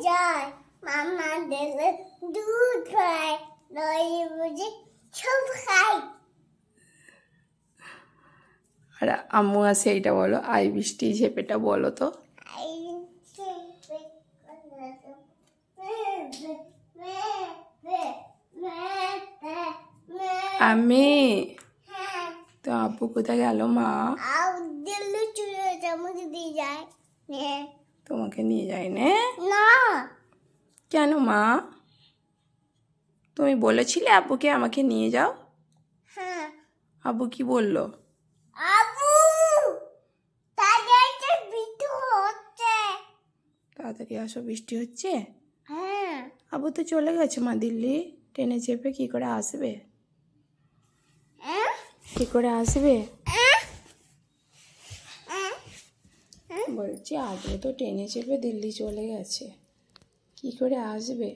যায় মামা দিলে দুধ খায় দই বুঝি সব খাই। আর আম্মু আছে এইটা বলো, আই বৃষ্টি ঝেপেটা বলো তো। আমি তো আব্বু কোথায় গেল মা? তোমাকে নিয়ে যায় না? কেন মা? তুমি বলেছিলে আব্বুকে আমাকে নিয়ে যাও। আব্বু কি বললো? তাড়াতাড়ি আসো, বৃষ্টি হচ্ছে। আব্বু তো চলে গেছে মা দিল্লি, ট্রেনে চেপে কি করে আসবে? কি করে আসবে বলছি? আব্বু তো ট্রেনে চেপে দিল্লি চলে গেছে, কি করে আসবে?